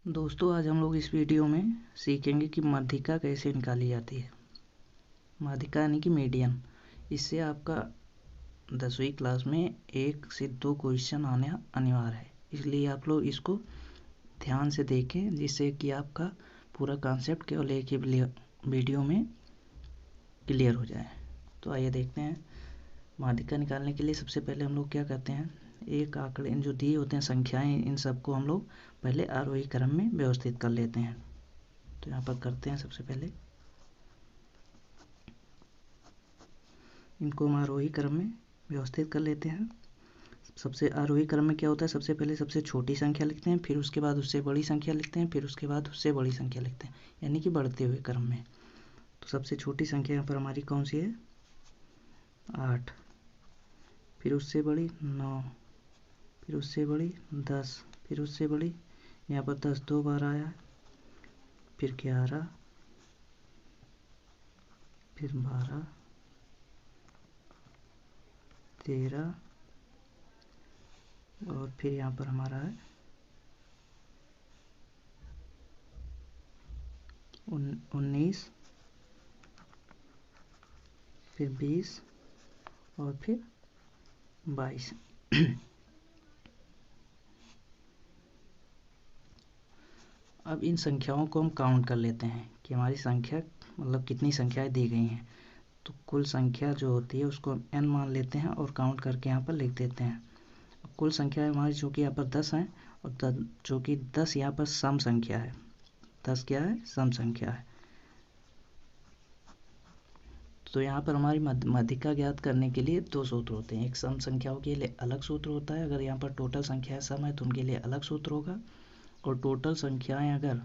दोस्तों, आज हम लोग इस वीडियो में सीखेंगे कि माध्यिका कैसे निकाली जाती है। माध्यिका यानी कि मीडियन। इससे आपका 10वीं क्लास में 1 से 2 क्वेश्चन आने अनिवार्य है, इसलिए आप लोग इसको ध्यान से देखें, जिससे कि आपका पूरा कॉन्सेप्ट केवल एक ही वीडियो में क्लियर हो जाए। तो आइए देखते हैं। माध्यिका निकालने के लिए सबसे पहले हम लोग क्या करते हैं, एक आंकड़े जो दिए होते हैं संख्याएं, इन सबको हम लोग पहले आरोही क्रम में व्यवस्थित कर लेते हैं। तो यहाँ पर करते हैं, सबसे पहले इनको हम आरोही क्रम में व्यवस्थित कर लेते हैं। सबसे आरोही क्रम में क्या होता है, सबसे पहले सबसे छोटी संख्या लिखते हैं, फिर उसके बाद उससे बड़ी संख्या लिखते हैं, फिर उसके बाद उससे बड़ी संख्या लिखते हैं, यानी कि बढ़ते हुए क्रम में। तो सबसे छोटी संख्या यहाँ पर हमारी कौन सी है, 8, फिर उससे बड़ी 9, फिर उससे बड़ी 10, फिर उससे बड़ी, यहाँ पर 10 दो बार आया है, फिर 11, फिर 12, 13 और फिर यहाँ पर हमारा है 19, फिर 20 और फिर 22। अब इन संख्याओं को हम काउंट कर लेते हैं कि हमारी संख्या मतलब कितनी संख्याएं दी गई हैं। तो कुल संख्या जो होती है उसको हम n मान लेते हैं और काउंट करके यहाँ पर लिख देते हैं। कुल संख्या हमारी जो कि यहाँ पर 10 है, और जो कि 10 यहाँ पर सम संख्या है। 10 क्या है, सम संख्या है। तो यहाँ पर हमारी माध्यिका ज्ञात करने के लिए 2 सूत्र होते हैं। एक सम संख्याओं के लिए अलग सूत्र होता है, अगर यहाँ पर टोटल संख्याएं सम है तो उनके लिए अलग सूत्र होगा, और टोटल संख्याएं अगर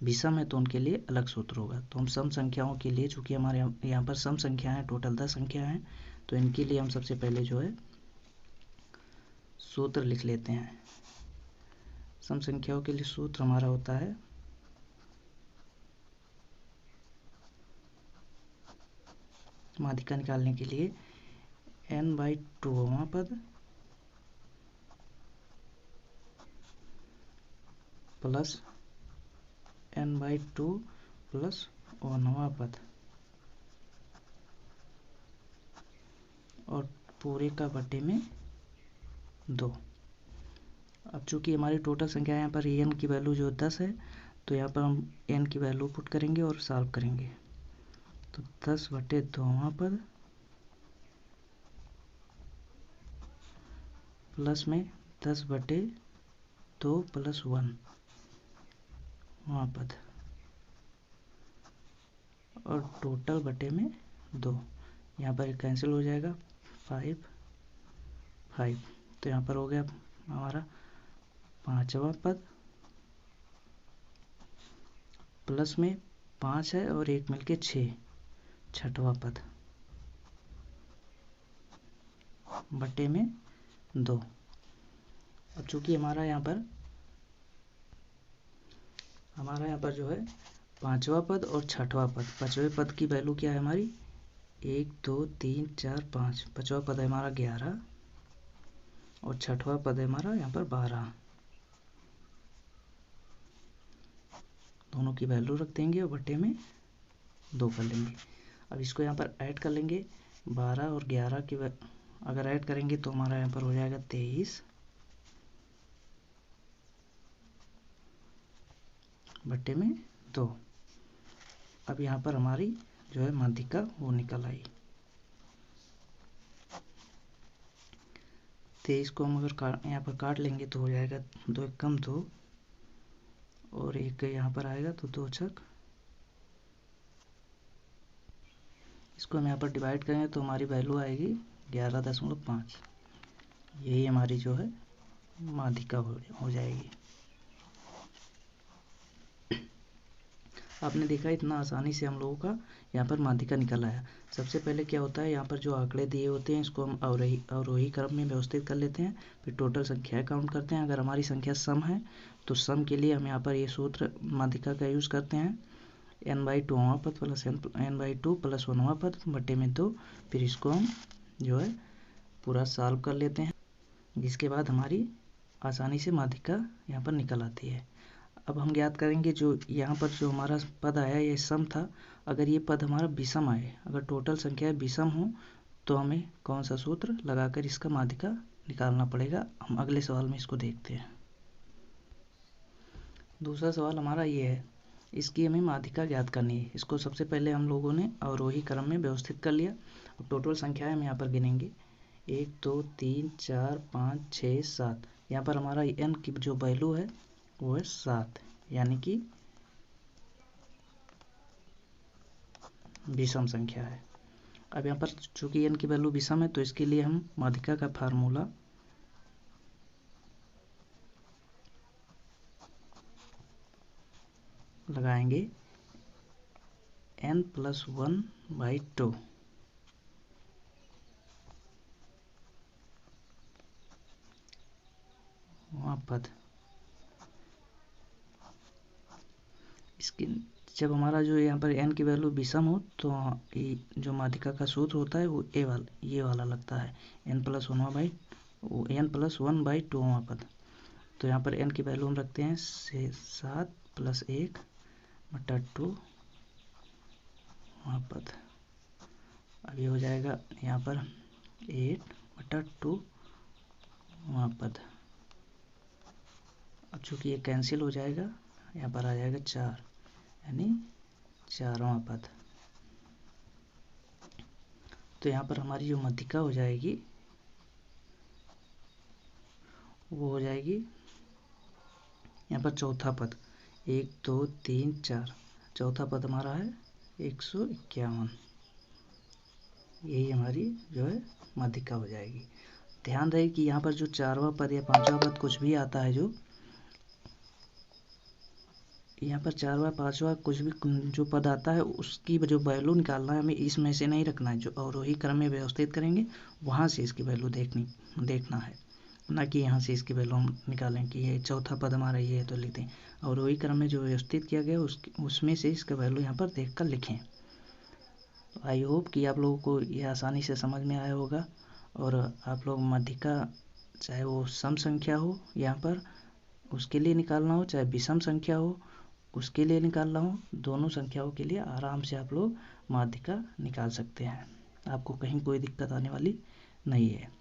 विषम है तो उनके लिए अलग सूत्र होगा। तो हम सम संख्याओं के लिए, चूँकि हमारे यहाँ पर सम संख्याएं हैं, टोटल 10 संख्या हैं, तो इनके लिए हम सबसे पहले जो है सूत्र लिख लेते हैं। सम संख्याओं के लिए सूत्र हमारा होता है माध्यिका निकालने के लिए n/2वां पद प्लस n/2 प्लस 1वां पद और पूरे का बटे में 2। अब चूंकि हमारी टोटल संख्या यहाँ पर n की वैल्यू जो 10 है, तो यहाँ पर हम n की वैल्यू पुट करेंगे और सॉल्व करेंगे। तो 10/2वां पद प्लस में 10/2 प्लस 1वां पद और टोटल बटे में 2। यहाँ पर कैंसिल हो जाएगा, 5 5। तो यहाँ पर हो गया हमारा 5वां पद प्लस में 5 है और 1 मिलके 6, 6वां पद बटे में 2। अब चूंकि हमारा यहाँ पर जो है 5वां पद और 6वां पद, 5वें पद की वैल्यू क्या है हमारी, 1 2 3 4 5। 5वां पद है हमारा 11 और 6वां पद है हमारा यहाँ पर 12। दोनों की वैल्यू रख देंगे और बटे में 2 कर लेंगे। अब इसको यहाँ पर ऐड कर लेंगे, 12 और 11 की अगर ऐड करेंगे तो हमारा यहाँ पर हो जाएगा 23 बटे में 2। अब यहाँ पर हमारी जो है माध्यिका वो निकल आई। 23 को हम अगर यहाँ पर काट लेंगे तो हो जाएगा 2 कम 2 और 1 यहाँ पर आएगा तो 2 छक। इसको हम यहाँ पर डिवाइड करेंगे तो हमारी वैल्यू आएगी 11.5। यही हमारी जो है माध्यिका हो जाएगी। आपने देखा इतना आसानी से हम लोगों का यहाँ पर माध्यिका निकल आया। सबसे पहले क्या होता है, यहाँ पर जो आंकड़े दिए होते हैं इसको हम अवरोही क्रम में व्यवस्थित कर लेते हैं, फिर टोटल संख्याएं काउंट करते हैं। अगर हमारी संख्या सम है तो सम के लिए हम यहाँ पर ये सूत्र माध्यिका का यूज़ करते हैं, n/2वां पद प्लस n/2 प्लस 1वां पद बटे में 2। फिर इसको हम जो है पूरा सॉल्व कर लेते हैं, जिसके बाद हमारी आसानी से माध्यिका यहाँ पर निकल आती है। अब हम ज्ञात करेंगे जो यहाँ पर जो हमारा पद आया ये सम था। अगर ये पद हमारा विषम आए, अगर टोटल संख्या विषम हो तो हमें कौन सा सूत्र लगाकर इसका माध्यिका निकालना पड़ेगा। हम अगले सवाल में इसको देखते हैं। दूसरा सवाल हमारा ये है, इसकी हमें माध्यिका ज्ञात करनी है। इसको सबसे पहले हम लोगों ने अवरोही क्रम में व्यवस्थित कर लिया। अब टोटल संख्याएं हम यहाँ पर गिनेंगे, 1 2 3 4 5 6 7। यहाँ पर हमारा n की जो वैल्यू है वो है 7, यानी कि विषम संख्या है। अब यहाँ पर चूंकि n की वैल्यू विषम है तो इसके लिए हम माध्यिका का फार्मूला लगाएंगे n+1/2। वहाँ पद इसकी जब हमारा जो यहाँ पर n की वैल्यू विषम हो तो जो माध्यिका का सूत्र होता है वो ये वाला लगता है, n+1/2 पद। तो यहाँ पर n की वैल्यू हम रखते हैं 7 + 1/2 वहाँ पद। अब ये हो जाएगा यहाँ पर 8/2 वहाँ पद। अब चूँकि ये कैंसिल हो जाएगा, यहाँ पर आ जाएगा 4, यानी 4वां पद। तो यहाँ पर हमारी जो माध्यिका हो जाएगी वो हो जाएगी यहाँ पर चौथा पद, 1 2 3 4। चौथा पद हमारा है 151। यही हमारी जो है माध्यिका हो जाएगी। ध्यान रहे कि यहाँ पर जो 4वां पद या 5वां पद कुछ भी आता है, जो यहाँ पर 4वां 5वां कुछ भी जो पद आता है उसकी जो वैल्यू निकालना है हमें, इसमें से नहीं रखना है। जो अवरोही क्रम में व्यवस्थित करेंगे वहाँ से इसकी वैल्यू देखना है, ना कि यहाँ से इसकी वैल्यू हम निकालें कि ये चौथा पद हमारा ये है तो लिखते हैं। अवरोही क्रम में जो व्यवस्थित किया गया उसमें से इसका वैल्यू यहाँ पर देख कर लिखें। आई होप कि आप लोगों को ये आसानी से समझ में आया होगा। और आप लोग माध्यिका चाहे वो सम संख्या हो यहाँ पर उसके लिए निकालना हो, चाहे विषम संख्या हो उसके लिए निकालना हो, दोनों संख्याओं के लिए आराम से आप लोग माध्यिका निकाल सकते हैं। आपको कहीं कोई दिक्कत आने वाली नहीं है।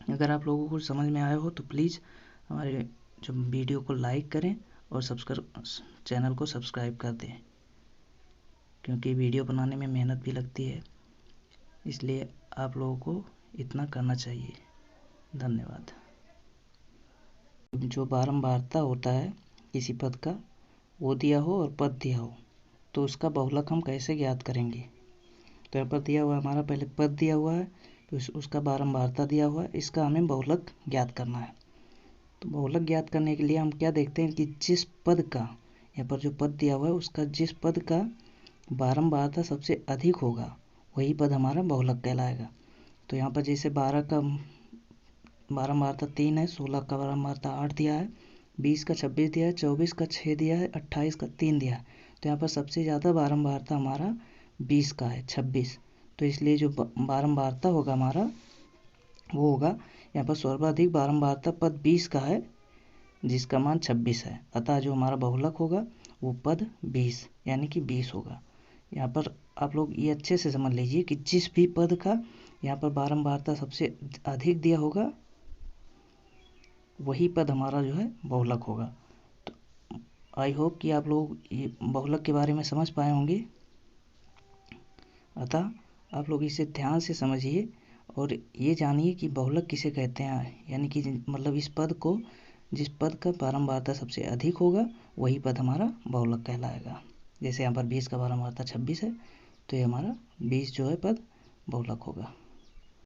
अगर आप लोगों को समझ में आया हो तो प्लीज़ हमारे जो वीडियो को लाइक करें और चैनल को सब्सक्राइब कर दें, क्योंकि वीडियो बनाने में मेहनत भी लगती है, इसलिए आप लोगों को इतना करना चाहिए। धन्यवाद। जो बारंबारता होता है किसी पद का, वो दिया हो और पद दिया हो तो उसका बहुलक हम कैसे ज्ञात करेंगे। तो यहाँ पर दिया हुआ हमारा पहले पद दिया हुआ है, तो उसका बारंबारता दिया हुआ है, इसका हमें बहुलक ज्ञात करना है। तो बहुलक ज्ञात करने के लिए हम क्या देखते हैं कि जिस पद का, यहाँ पर जो पद दिया हुआ है उसका जिस पद का बारंबारता सबसे अधिक होगा वही पद हमारा बहुलक कहलाएगा। तो यहाँ पर जैसे 12 का बारंबारता 3 है, 16 का बारंबारता 8 दिया है, 20 का 26 दिया है, 24 का 6 दिया है, 28 का 3 दिया है। तो यहाँ पर सबसे ज़्यादा बारंबारता हमारा 20 का है, 26। तो इसलिए जो बारंबारता होगा हमारा वो होगा, यहाँ पर सर्वाधिक बारंबारता पद 20 का है जिसका मान 26 है, अतः जो हमारा बहुलक होगा वो पद 20 यानी कि 20 होगा। यहाँ पर आप लोग ये अच्छे से समझ लीजिए कि जिस भी पद का यहाँ पर बारंबारता सबसे अधिक दिया होगा वही पद हमारा जो है बहुलक होगा। तो आई होप कि आप लोग ये बहुलक के बारे में समझ पाए होंगे, अतः आप लोग इसे ध्यान से समझिए और ये जानिए कि बहुलक किसे कहते हैं, यानी कि मतलब इस पद को, जिस पद का बारंबारता सबसे अधिक होगा वही पद हमारा बहुलक कहलाएगा। जैसे यहाँ पर 20 का बारंबारता 26 है तो ये हमारा 20 जो है पद बहुलक होगा।